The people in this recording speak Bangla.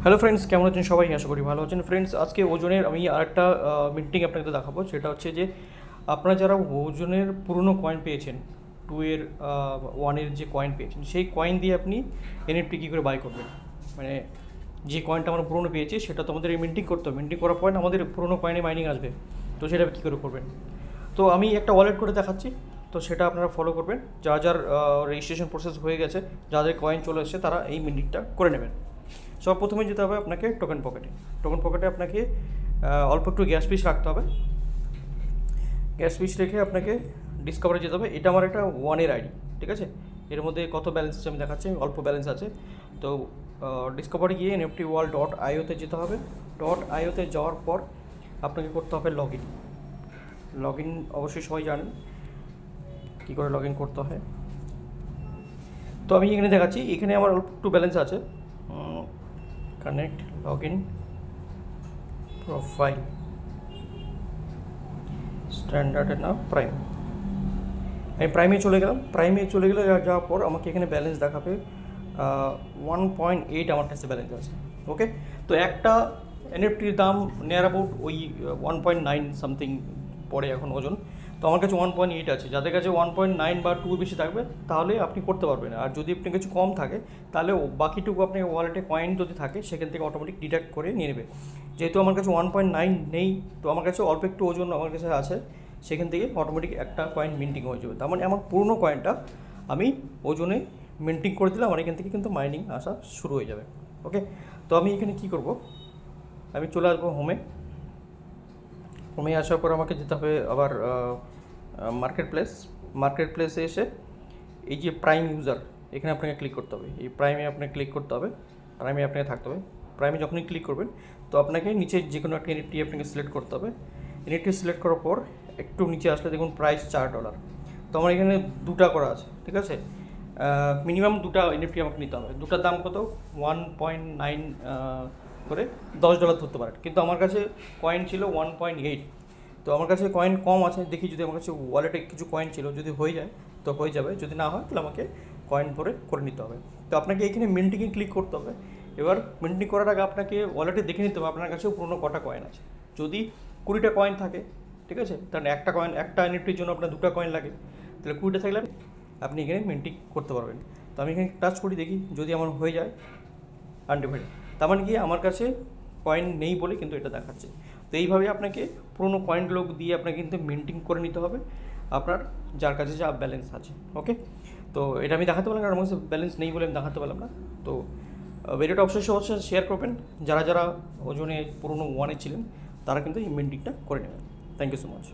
হ্যালো ফ্রেন্ডস, কেমন আছেন সবাই? আশা করি ভালো আছেন। ফ্রেন্ডস, আজকে ওজনের আমি আরেকটা মিন্টিং আপনাকে দেখাবো। সেটা হচ্ছে যে আপনারা যারা ওজনের পুরনো কয়েন পেয়েছেন, 2 এর 1 এর যে কয়েন পেয়েছেন, সেই কয়েন দিয়ে আপনি এনএফটি কী করে বাই করবেন। মানে যে কয়েনটা আমরা পুরনো পেয়েছি সেটা তো আমাদের মিন্টিং করতে হবে। মিন্টিং করার পর আমাদের পুরনো কয়েনে মাইনিং আসবে, তো সেটা কী করে করবেন। তো আমি একটা ওয়ালেট করে দেখাচ্ছি, তো সেটা আপনারা ফলো করবেন। যার রেজিস্ট্রেশন প্রসেস হয়ে গেছে, যাদের কয়েন চলে এসেছে, তারা এই মিন্টিংটা করে নেবেন। সব প্রথমে যেতে হবে আপনাকে টোকেন পকেটে আপনাকে অল্প একটু গ্যাস পিস রাখতে হবে। গ্যাস পিস রেখে আপনাকে ডিসকভারে যেতে হবে। এটা আমার একটা 1 এর আইডি, ঠিক আছে। এর মধ্যে কত ব্যালেন্স আছে আমি দেখাচ্ছি, অল্প ব্যালেন্স আছে। তো ডিসকভারে গিয়ে nftwall.io-তে যেতে হবে। .io-তে যাওয়ার পর আপনাকে করতে হবে লগ ইন অবশ্যই সবাই জানেন কী করে লগ ইন করতে হয়। তো আমি এখানে দেখাচ্ছি, এখানে আমার অল্প একটু ব্যালেন্স আছে। কানেক্ট লগইন প্রোফাইল স্ট্যান্ডার্ডের নাম প্রাইম। আমি প্রাইমে চলে গেলে যাওয়ার পর আমাকে এখানে ব্যালেন্স দেখাবে 1.8 আমার কাছে ব্যালেন্স আছে। ওকে, তো একটা এনএফটির দাম নিয়ার অ্যাবাউট ওই 1.9 সামথিং পড়ে এখন ওজন। তো আমার কাছে 1.8 আছে। যাদের কাছে 1.9 বা 2 বেশি থাকবে তাহলে আপনি করতে পারবেন। আর যদি আপনার কিছু কম থাকে তাহলে বাকিটুকু আপনি ওয়ালেটে কয়েন যদি থাকে সেখান থেকে অটোমেটিক ডিডাক্ট করে নিয়ে নেবে। যেহেতু আমার কাছে 1.9 নেই, তো আমার কাছে অল্প একটু ওজন আমার কাছে আছে, সেখান থেকে অটোমেটিক একটা কয়েন মিন্টিং হয়ে যাবে। তার মানে আমার পুরনো কয়েনটা আমি ওজনে মিন্টিং করে দিলাম, আমার এখান থেকে কিন্তু মাইনিং আসা শুরু হয়ে যাবে। ওকে, তো আমি এখানে কি করব, আমি চলে আসবো হোমে আসার পর আমাকে যেতে হবে আবার মার্কেট প্লেসে এসে এই যে প্রাইম ইউজার, এখানে আপনাকে ক্লিক করতে হবে। এই প্রাইমে আপনাকে ক্লিক করতে হবে, প্রাইমে আপনাকে থাকতে হবে। প্রাইমে যখনই ক্লিক করবেন তো আপনাকে নিচে যে কোনো একটা এনএফটি আপনাকে সিলেক্ট করতে হবে। এনএফটি সিলেক্ট করার পর একটু নিচে আসলে দেখুন প্রাইস $4। তো আমার এখানে 2টা করা আছে, ঠিক আছে। মিনিমাম 2টা এনএফটি আমাকে নিতে হবে। 2টার দাম কত? 1.9 করে $10 ধরতে পারেন। কিন্তু আমার কাছে কয়েন ছিল 1.8। তো আমার কাছে কয়েন কম আছে, দেখি যদি আমার কাছে ওয়ালেটে কিছু কয়েন ছিল, যদি হয়ে যায় তো হয়ে যাবে, যদি না হয় তাহলে আমাকে কয়েন ভরে করে নিতে হবে। তো আপনাকে এখানে মিন্টিংয়ে ক্লিক করতে হবে। এবার মিন্টিং করার আগে আপনাকে ওয়ালেটে দেখে নিতে হবে আপনার কাছেও পুরোনো কটা কয়েন আছে। যদি 20টা কয়েন থাকে, ঠিক আছে, তাহলে একটা এনএফটির জন্য আপনার 2টা কয়েন লাগে, তাহলে 20টা থাকলে আপনি এখানে মিন্টিং করতে পারবেন। তো আমি এখানে টাচ করি, দেখি যদি আমার হয়ে যায় আনডিভাইডেড, তার মানে কি আমার কাছে কয়েন নেই বলে কিন্তু এটা দেখাচ্ছে। তো এইভাবে আপনাকে পুরোনো কয়েনগুলো দিয়ে আপনাকে কিন্তু মিন্টিং করে নিতে হবে আপনার যার কাছে যা ব্যালেন্স আছে। ওকে, তো এটা আমি দেখাতে পারলাম, কারণ আমার কাছে ব্যালেন্স নেই বলে আমি দেখাতে পারলাম না। তো ভিডিওটা অবশ্যই শেয়ার করবেন। যারা ওজনে পুরোনো 1-এ ছিলেন তারা কিন্তু এই মিন্টিংটা করে নেবেন। Thank you so much.